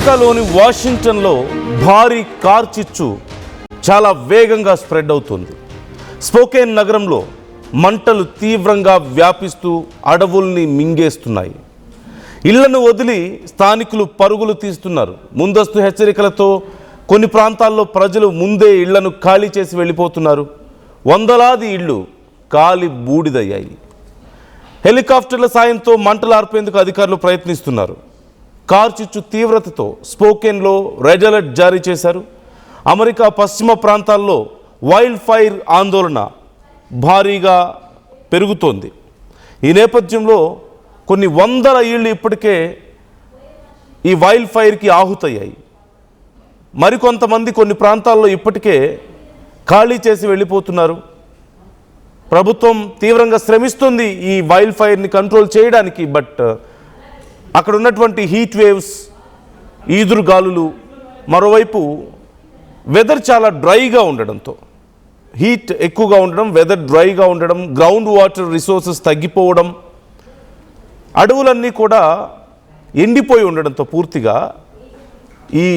అమెరికాలోని వాషింగ్టన్లో భారీ కార్చిచ్చు చాలా వేగంగా స్ప్రెడ్ అవుతుంది. స్పోకేన్ నగరంలో మంటలు తీవ్రంగా వ్యాపిస్తూ అడవుల్ని మింగేస్తున్నాయి. ఇళ్లను వదిలి స్థానికులు పరుగులు తీస్తున్నారు. ముందస్తు హెచ్చరికలతో కొన్ని ప్రాంతాల్లో ప్రజలు ముందే ఇళ్లను ఖాళీ చేసి వెళ్ళిపోతున్నారు. వందలాది ఇళ్ళు కాలి బూడిదయ్యాయి. హెలికాప్టర్ల సాయంతో మంటలు ఆర్పేందుకు అధికారులు ప్రయత్నిస్తున్నారు. కార్చిచ్చు తీవ్రతతో స్పోకెన్లో రెడ్ అలర్ట్ జారీ చేశారు. అమెరికా పశ్చిమ ప్రాంతాల్లో వైల్డ్ ఫైర్ ఆందోళన భారీగా పెరుగుతోంది. ఈ నేపథ్యంలో కొన్ని వందల ఇళ్ళు ఇప్పటికే ఈ వైల్డ్ ఫైర్కి ఆహుతయ్యాయి. మరికొంతమంది కొన్ని ప్రాంతాల్లో ఇప్పటికే ఖాళీ చేసి వెళ్ళిపోతున్నారు. ప్రభుత్వం తీవ్రంగా శ్రమిస్తుంది ఈ వైల్డ్ ఫైర్ని కంట్రోల్ చేయడానికి. బట్ అక్కడ ఉన్నటువంటి హీట్ వేవ్స్, ఈదురు గాలులు, మరోవైపు వెదర్ చాలా డ్రైగా ఉండడంతో, హీట్ ఎక్కువగా ఉండడం, వెదర్ డ్రైగా ఉండడం, గ్రౌండ్ వాటర్ రిసోర్సెస్ తగ్గిపోవడం, అడవులన్నీ కూడా ఎండిపోయి ఉండడంతో పూర్తిగా ఈ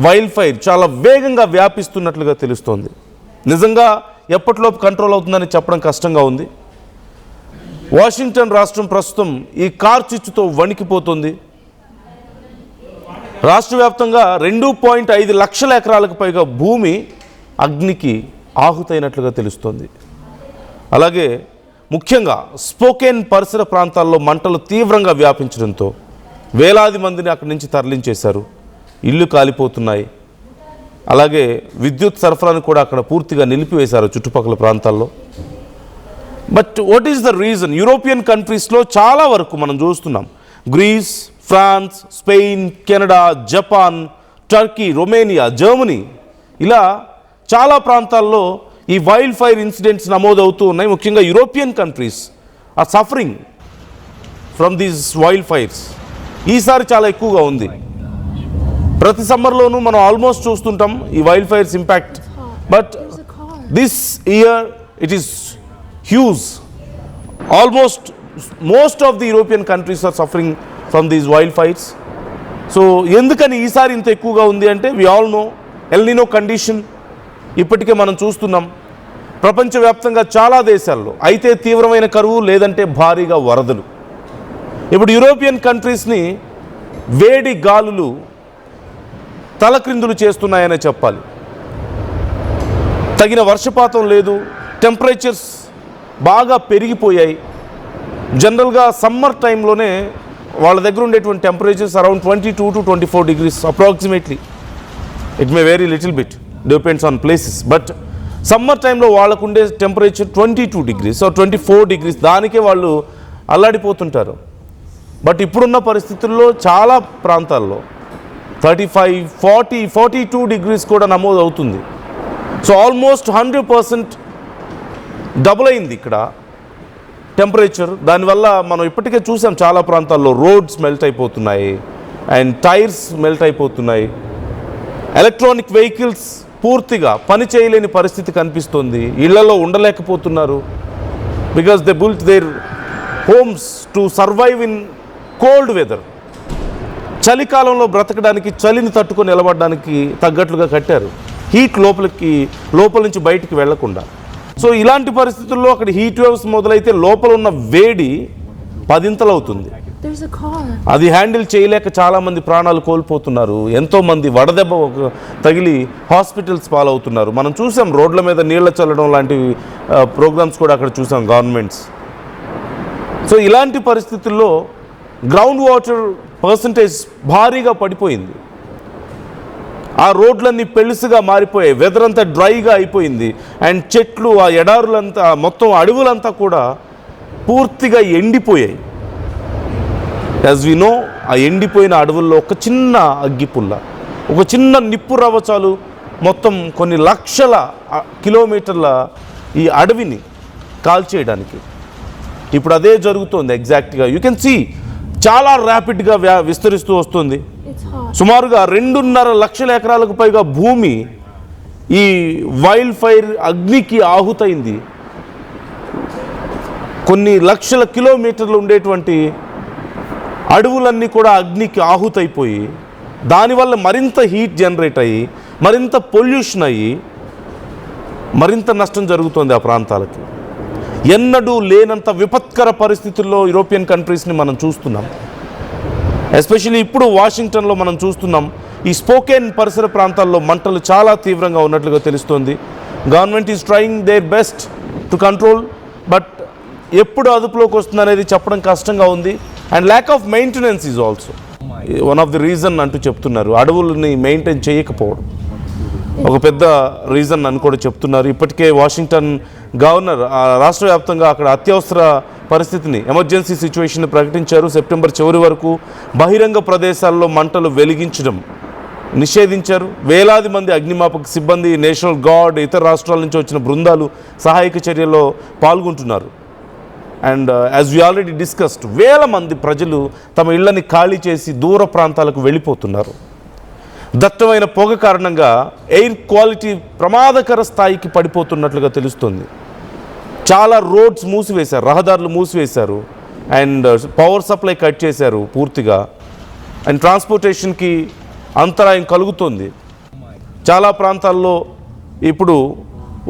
వైల్డ్ ఫైర్ చాలా వేగంగా వ్యాపిస్తున్నట్లుగా తెలుస్తోంది. నిజంగా ఎప్పటిలోపు కంట్రోల్ అవుతుందని చెప్పడం కష్టంగా ఉంది. వాషింగ్టన్ రాష్ట్రం ప్రస్తుతం ఈ కార్చిచ్చుతో వణికిపోతుంది. రాష్ట్ర వ్యాప్తంగా 2.5 లక్షల ఎకరాలకు పైగా భూమి అగ్నికి ఆహుతైనట్లుగా తెలుస్తోంది. అలాగే ముఖ్యంగా స్పోకేన్ పరిసర ప్రాంతాల్లో మంటలు తీవ్రంగా వ్యాపించడంతో వేలాది మందిని అక్కడి నుంచి తరలించేశారు. ఇళ్ళు కాలిపోతున్నాయి. అలాగే విద్యుత్ సరఫరాను కూడా అక్కడ పూర్తిగా నిలిపివేశారు చుట్టుపక్కల ప్రాంతాల్లో. But what is the reason? European కంట్రీస్లో చాలా వరకు మనం చూస్తున్నాం. Greece, France, Spain, Canada, Japan, Turkey, Romania, Germany, ఇలా చాలా ప్రాంతాల్లో ఈ వైల్డ్ ఫైర్ ఇన్సిడెంట్స్ నమోదవుతూ ఉన్నాయి. ముఖ్యంగా European countries are suffering from these wild fires. ఈసారి చాలా ఎక్కువగా ఉంది. ప్రతి సమ్మర్లోనూ మనం ఆల్మోస్ట్ చూస్తుంటాం ఈ wild fires impact. But this year it is huge. Almost most of the European countries are suffering from these wild fires. So ఎందుకని ఈసారి ఇంత ఎక్కువగా ఉంది అంటే, we all know El Nino condition ఇప్పటికే మనం చూస్తున్నాం ప్రపంచవ్యాప్తంగా చాలా దేశాల్లో. అయితే తీవ్రమైన కరువు, లేదంటే భారీగా వరదలు. ఇప్పుడు యూరోపియన్ కంట్రీస్ని వేడి గాలులు తలక్రిందులు చేస్తున్నాయనే చెప్పాలి. తగిన వర్షపాతం లేదు, టెంపరేచర్స్ బాగా పెరిగిపోయాయి. జనరల్గా సమ్మర్ టైంలోనే వాళ్ళ దగ్గర ఉండేటువంటి temperatures around 22 to 24 degrees approximately. It may very little bit, depends on places. But summer టైంలో వాళ్ళకు ఉండే టెంపరేచర్ 22 degrees or 24 degrees. దానికే వాళ్ళు అల్లాడిపోతుంటారు. బట్ ఇప్పుడున్న పరిస్థితుల్లో చాలా ప్రాంతాల్లో 35, 40, 42 degrees కూడా నమోదు అవుతుంది. సో ఆల్మోస్ట్ 100% డబుల్ అయింది ఇక్కడ టెంపరేచర్. దానివల్ల మనం ఇప్పటికే చూసాం చాలా ప్రాంతాల్లో రోడ్స్ మెల్ట్ అయిపోతున్నాయి అండ్ టైర్స్ మెల్ట్ అయిపోతున్నాయి. ఎలక్ట్రానిక్ వెహికల్స్ పూర్తిగా పని చేయలేని పరిస్థితి కనిపిస్తుంది. ఇళ్లలో ఉండలేకపోతున్నారు. Because they built their homes to survive in cold weather. చలికాలంలో బ్రతకడానికి, చలిని తట్టుకొని నిలబడడానికి తగ్గట్లుగా కట్టారు. హీట్ లోపల నుంచి బయటికి వెళ్లకుండా. సో ఇలాంటి పరిస్థితుల్లో అక్కడ హీట్ వేవ్స్ మొదలైతే లోపల ఉన్న వేడి 10 ఇంతలు అవుతుంది. అది హ్యాండిల్ చేయలేక చాలామంది ప్రాణాలు కోల్పోతున్నారు. ఎంతోమంది వడదెబ్బ తగిలి హాస్పిటల్స్ పాలవుతున్నారు. మనం చూసాం రోడ్ల మీద నీళ్ల చల్లడం లాంటి ప్రోగ్రామ్స్ కూడా అక్కడ చూసాం గవర్నమెంట్స్. సో ఇలాంటి పరిస్థితుల్లో గ్రౌండ్ వాటర్ పర్సంటేజ్ భారీగా పడిపోయింది. ఆ రోడ్లన్నీ పెళుసుగా మారిపోయాయి. వెదర్ అంతా డ్రైగా అయిపోయింది. అండ్ చెట్లు, ఆ ఎడారులంతా, మొత్తం అడవులంతా కూడా పూర్తిగా ఎండిపోయాయి. యాజ్ వి నో, ఆ ఎండిపోయిన అడవుల్లో ఒక చిన్న అగ్గిపుల్ల, ఒక చిన్న నిప్పు రవ్వ చాలు మొత్తం కొన్ని లక్షల కిలోమీటర్ల ఈ అడవిని కాల్చేయడానికి. ఇప్పుడు అదే జరుగుతోంది ఎగ్జాక్ట్గా. యూ కెన్ సీ చాలా ర్యాపిడ్గా విస్తరిస్తూ వస్తుంది. సుమారుగా 2.5 లక్షల ఎకరాలకు పైగా భూమి ఈ వైల్డ్ ఫైర్ అగ్నికి ఆహుతైంది. కొన్ని లక్షల కిలోమీటర్లు ఉండేటువంటి అడవులన్నీ కూడా అగ్నికి ఆహుతైపోయి దానివల్ల మరింత హీట్ జనరేట్ అయ్యి మరింత పొల్యూషన్ అయ్యి మరింత నష్టం జరుగుతుంది ఆ ప్రాంతాలకి. ఎన్నడూ లేనంత విపత్కర పరిస్థితుల్లో యూరోపియన్ కంట్రీస్ని మనం చూస్తున్నాం. ఎస్పెషల్లీ ఇప్పుడు వాషింగ్టన్లో మనం చూస్తున్నాం. ఈ స్పోకెన్ పరిసర ప్రాంతాల్లో మంటలు చాలా తీవ్రంగా ఉన్నట్లుగా తెలుస్తోంది. Government is trying their best to control, but ఎప్పుడు అదుపులోకి వస్తుంది అనేది చెప్పడం కష్టంగా ఉంది. And lack of maintenance is also one of the reason అంటూ చెప్తున్నారు. అడవులని మెయింటైన్ చేయకపోవడం ఒక పెద్ద రీజన్ అని కూడా చెప్తున్నారు. ఇప్పటికే వాషింగ్టన్ గవర్నర్ రాష్ట్ర వ్యాప్తంగా అక్కడ అత్యవసర పరిస్థితిని, ఎమర్జెన్సీ సిచ్యువేషన్ ప్రకటించారు. సెప్టెంబర్ చివరి వరకు బహిరంగ ప్రదేశాల్లో మంటలు వెలిగించడం నిషేధించారు. వేలాది మంది అగ్నిమాపక సిబ్బంది, నేషనల్ గార్డ్, ఇతర రాష్ట్రాల నుంచి వచ్చిన బృందాలు సహాయక చర్యల్లో పాల్గొంటున్నారు. And as we already discussed, వేల మంది ప్రజలు తమ ఇళ్లని ఖాళీ చేసి దూర ప్రాంతాలకు వెళ్ళిపోతున్నారు. దట్టమైన పొగ కారణంగా ఎయిర్ క్వాలిటీ ప్రమాదకర స్థాయికి పడిపోతున్నట్లుగా తెలుస్తుంది. చాలా రోడ్స్ మూసివేశారు, రహదారులు మూసివేశారు, అండ్ పవర్ సప్లై కట్ చేశారు పూర్తిగా. అండ్ ట్రాన్స్పోర్టేషన్కి అంతరాయం కలుగుతుంది. చాలా ప్రాంతాల్లో ఇప్పుడు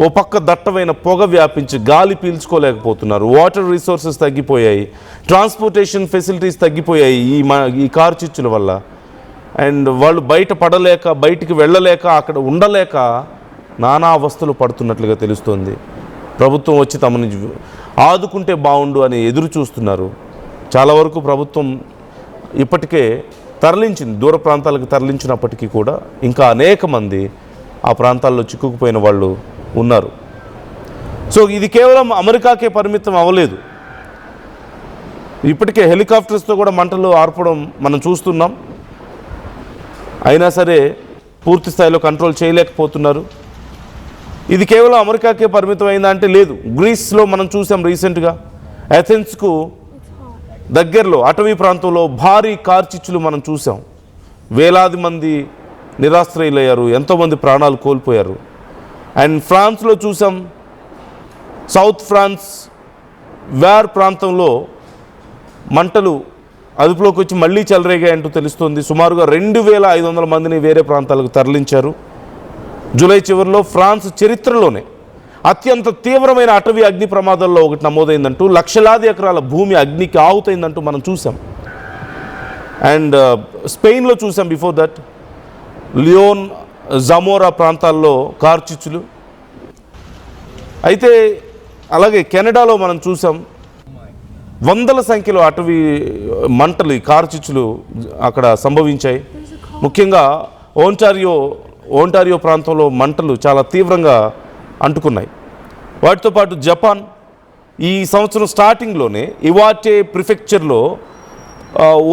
ఓ పక్క దట్టమైన పొగ వ్యాపించి గాలి పీల్చుకోలేకపోతున్నారు. వాటర్ రిసోర్సెస్ తగ్గిపోయాయి, ట్రాన్స్పోర్టేషన్ ఫెసిలిటీస్ తగ్గిపోయాయి ఈ కారు చిచ్చుల వల్ల. అండ్ వాళ్ళు బయట పడలేక, బయటికి వెళ్ళలేక, అక్కడ ఉండలేక నానా అవస్థలు పడుతున్నట్లుగా తెలుస్తోంది. ప్రభుత్వం వచ్చి తమని ఆదుకుంటే బాగుండు అని ఎదురు చూస్తున్నారు. చాలా వరకు ప్రభుత్వం ఇప్పటికే తరలించింది, దూర ప్రాంతాలకు తరలించినప్పటికీ కూడా ఇంకా అనేక మంది ఆ ప్రాంతాల్లో చిక్కుకుపోయిన వాళ్ళు ఉన్నారు. సో ఇది కేవలం అమెరికాకే పరిమితం అవ్వలేదు. ఇప్పటికే హెలికాప్టర్స్తో కూడా మంటలు ఆర్పడం మనం చూస్తున్నాం. అయినా సరే పూర్తి స్థాయిలో కంట్రోల్ చేయలేకపోతున్నారు. ఇది కేవలం అమెరికాకే పరిమితం అయిందా అంటే లేదు. గ్రీస్లో మనం చూసాం రీసెంట్గా, అథెన్స్కు దగ్గరలో అటవీ ప్రాంతంలో భారీ కార్చిచ్చులు మనం చూసాం. వేలాది మంది నిరాశ్రయులయ్యారు, ఎంతోమంది ప్రాణాలు కోల్పోయారు. అండ్ ఫ్రాన్స్లో చూసాం, సౌత్ ఫ్రాన్స్ వేర్ ప్రాంతంలో మంటలు అదుపులోకి వచ్చి మళ్ళీ చెలరేగాయంటూ తెలుస్తుంది. సుమారుగా 2500 మందిని వేరే ప్రాంతాలకు తరలించారు. జూలై చివరిలో ఫ్రాన్స్ చరిత్రలోనే అత్యంత తీవ్రమైన అటవీ అగ్ని ప్రమాదాల్లో ఒకటి నమోదైందంటూ, లక్షలాది ఎకరాల భూమి అగ్నికి ఆహుతైందంటూ మనం చూసాం. అండ్ స్పెయిన్లో చూసాం బిఫోర్ దట్, లియోన్, జమోరా ప్రాంతాల్లో కార్చిచ్చులు. అయితే అలాగే కెనడాలో మనం చూసాం, వందల సంఖ్యలో అటవీ మంటలు, కార్చిచ్చులు అక్కడ సంభవించాయి. ముఖ్యంగా ఓంటారియో ప్రాంతంలో మంటలు చాలా తీవ్రంగా అంటుకున్నాయి. వాటితో పాటు జపాన్ ఈ సంవత్సరం స్టార్టింగ్లోనే ఇవాటే ప్రిఫెక్చర్లో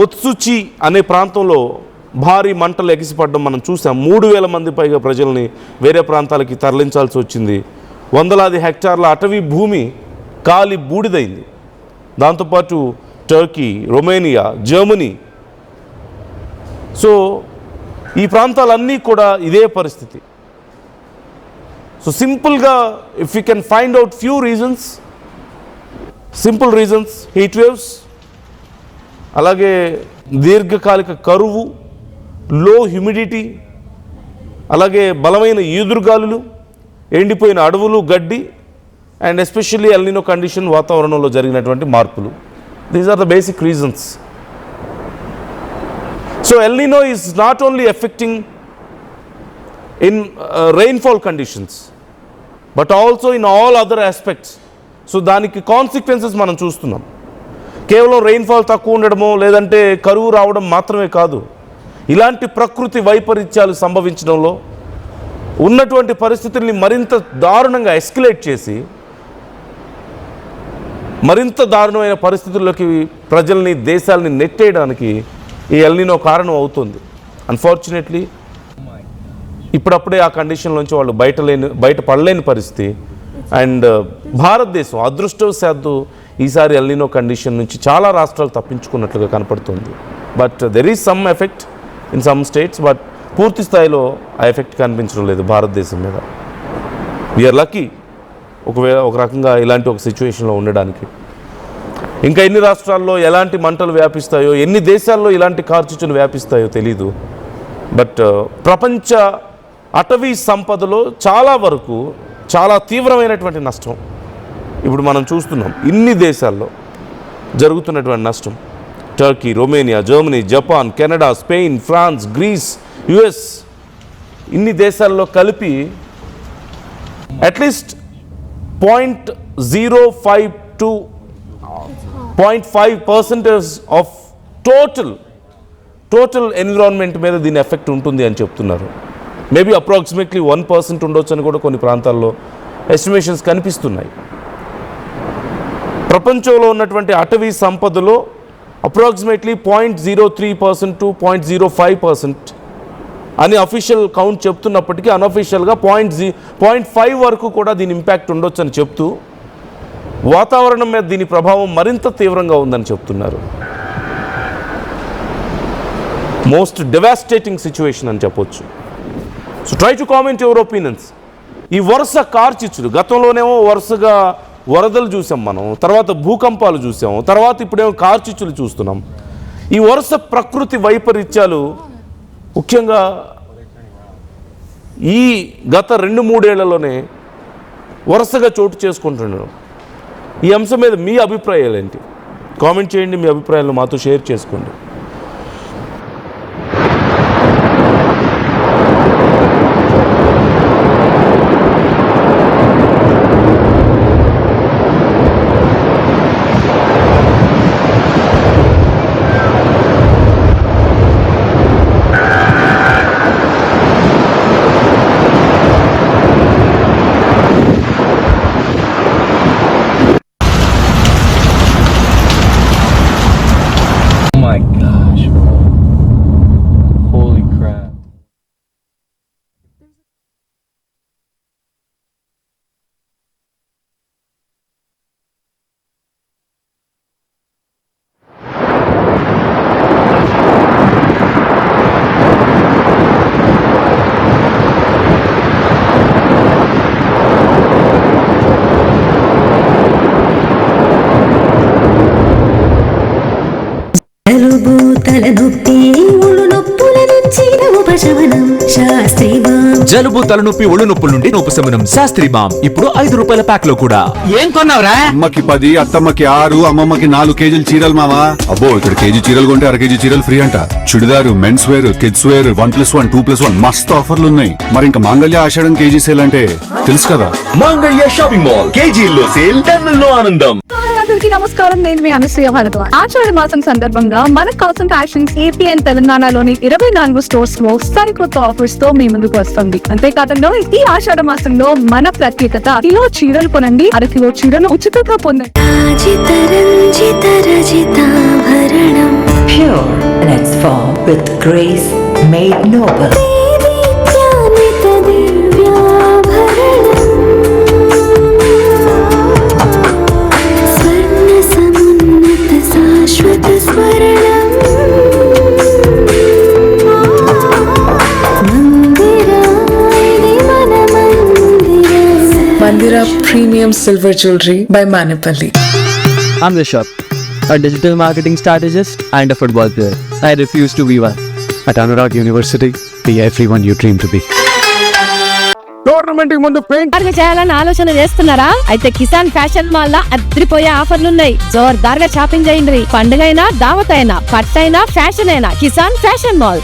ఒత్సుచి అనే ప్రాంతంలో భారీ మంటలు ఎగిసిపడడం మనం చూసాం. 3000 మంది పైగా ప్రజల్ని వేరే ప్రాంతాలకి తరలించాల్సి వచ్చింది. వందలాది హెక్టార్ల అటవీ భూమి కాలి బూడిదైంది. దాంతోపాటు టర్కీ, రొమేనియా, జర్మనీ, సో ఈ ప్రాంతాలన్నీ కూడా ఇదే పరిస్థితి. సో సింపుల్గా if you can find out few reasons, simple reasons, heat waves, అలాగే దీర్ఘకాలిక కరువు, లో హ్యూమిడిటీ, అలాగే బలమైన ఈదురుగాలులు, ఎండిపోయిన అడవులు, గడ్డి, అండ్ ఎస్పెషల్లీ ఎల్నినో కండిషన్, వాతావరణంలో జరిగినటువంటి మార్పులు. These are the basic reasons. So El Nino is not only affecting in rainfall conditions but also in all other aspects. So దానికి కాన్సిక్వెన్సెస్ మనం చూస్తున్నాం. కేవలం రెయిన్ఫాల్ తక్కువ ఉండడమో లేదంటే కరువు రావడం మాత్రమే కాదు, ఇలాంటి ప్రకృతి వైపరీత్యాలు సంభవించడంలో ఉన్నటువంటి పరిస్థితుల్ని మరింత దారుణంగా ఎస్కలేట్ చేసి మరింత దారుణమైన పరిస్థితుల్లోకి ప్రజల్ని, దేశాలని నెట్టేయడానికి ఈ ఎల్నినో కారణం అవుతుంది. అన్ఫార్చునేట్లీ ఇప్పుడప్పుడే ఆ కండిషన్లోంచి వాళ్ళు బయటపడలేని పరిస్థితి. అండ్ భారతదేశం అదృష్టవశాత్తు ఈసారి ఎల్నినో కండిషన్ నుంచి చాలా రాష్ట్రాలు తప్పించుకున్నట్లుగా కనపడుతుంది. But there is some effect in some states, but పూర్తి స్థాయిలో ఆ ఎఫెక్ట్ కనిపించడం లేదు భారతదేశం మీద. వీఆర్ లక్కీ ఒక రకంగా ఇలాంటి ఒక సిచ్యువేషన్లో ఉండడానికి. ఇంకా ఎన్ని రాష్ట్రాల్లో ఎలాంటి మంటలు వ్యాపిస్తాయో, ఎన్ని దేశాల్లో ఇలాంటి కార్చిచ్చులు వ్యాపిస్తాయో తెలీదు. బట్ ప్రపంచ అటవీ సంపదలో చాలా వరకు చాలా తీవ్రమైనటువంటి నష్టం ఇప్పుడు మనం చూస్తున్నాం. ఇన్ని దేశాల్లో జరుగుతున్నటువంటి నష్టం, Turkey, Romania, Germany, Japan, Canada, Spain, France, Greece, US, ఇన్ని దేశాల్లో కలిపి at least 0.05 to 0.5% of total environment మీద దీని ఎఫెక్ట్ ఉంటుంది అని చెప్తున్నారు. మేబీ అప్రాక్సిమేట్లీ 1% ఉండొచ్చు అని కూడా కొన్ని ప్రాంతాల్లో ఎస్టిమేషన్స్ కనిపిస్తున్నాయి. ప్రపంచంలో ఉన్నటువంటి అటవీ సంపదలో అప్రాక్సిమేట్లీ 0.03% to 0.05% అని అఫీషియల్ కౌంట్ చెప్తున్నప్పటికీ అన్అఫీషియల్గా 0.5 వరకు కూడా దీని ఇంపాక్ట్ ఉండొచ్చు అని చెప్తూ వాతావరణం మీద దీని ప్రభావం మరింత తీవ్రంగా ఉందని చెప్తున్నారు. మోస్ట్ డెవాస్టేటింగ్ సిచ్యువేషన్ అని చెప్పొచ్చు. So try to comment your opinions. ఈ వరుస కార్చిచ్చులు, గతంలోనేమో వరుసగా వరదలు చూసాం మనం, తర్వాత భూకంపాలు చూసాము, తర్వాత ఇప్పుడేమో కార్చిచ్చులు చూస్తున్నాం. ఈ వరుస ప్రకృతి వైపరీత్యాలు ముఖ్యంగా ఈ గత 2-3 ఏళ్లలోనే వరుసగా చోటు చేసుకుంటున్నాను. ఈ అంశం మీద మీ అభిప్రాయాలు ఏంటి? కామెంట్ చేయండి, మీ అభిప్రాయాలను మాతో షేర్ చేసుకోండి. My gosh, bro. Holy crap. జలుబు తలనొప్పి ఒళ్ళు నొప్పుల నుంచి ఉపశమనం శాస్త్రీ బామ్. జలుబు తలనొప్పి ఒళ్ళు నొప్పుల నుండి ఉపశమనం శాస్త్రీ బామ్ ఇప్పుడు 5 రూపాయల ప్యాక్ లో కూడా. ఏం కొన్నావురా? అమ్మకి 10, అత్తమ్మకి 6, అమ్మమ్మకి 4 కేజీలు చీరలు మావా. అబ్బో, ఇక్కడ కేజీ చీరలు కొంటే 1/2 కేజీ చీరలు ఫ్రీ అంట. Churidar, men's wear, kids wear 1+1, 2+1 మస్తు ఆఫర్లు ఉన్నాయి. మరి ఇంకా మాంగళ్య ఆషాఢం కేజీ సేల్ అంటే తెలుసు కదా. మాంగళ్య షాపింగ్ మాల్ కేజీల్లో సేల్, టన్నుల్లో ఆనందం. అందరికీ నమస్కారం, నేను మీ అనసూయ భరద్వాజ్. ఆషాఢ మాసం సందర్భంగా మన కాసన్ ఫ్యాషన్స్ ఏపీ అండ్ తెలంగాణలోని 24 స్టోర్స్ లో సరికొత్త ఆఫర్స్ తో మీ ముందుకు వస్తుంది. అంతేకాకుండా ఈ ఆషాఢ మాసంలో మన ప్రత్యేకత, కిలో చీరలు కొనండి, 1/2 కిలో చీరలు ఉచితంగా పొందండి. రాజిత రంజిత రజితాభరణం. Pure in its form with grace made noble. దేదీప్యాన్విత దివ్యాభరణం. స్వర్ణ సమున్నత శాశ్వత స్వర్ణం. మందిరాది మన మందిరం. Mandira Premium Silver Jewelry by Manipali. I'm Rishabh, a digital marketing strategist and a football player. I refuse to be one. At Anurag University, be everyone you dream to be. Tournament ముందు paint చేయాలని ఆలోచన చేస్తున్నారా? అయితే Kisan fashion mall లా అద్రిపోయే ఆఫర్లున్నాయి. జోర్దార్ గా shopping చేయండి. పండుగ అయినా, దావత్ అయినా, పట్టైనా, ఫ్యాషన్ అయినా కిసాన్ ఫ్యాషన్ మాల్.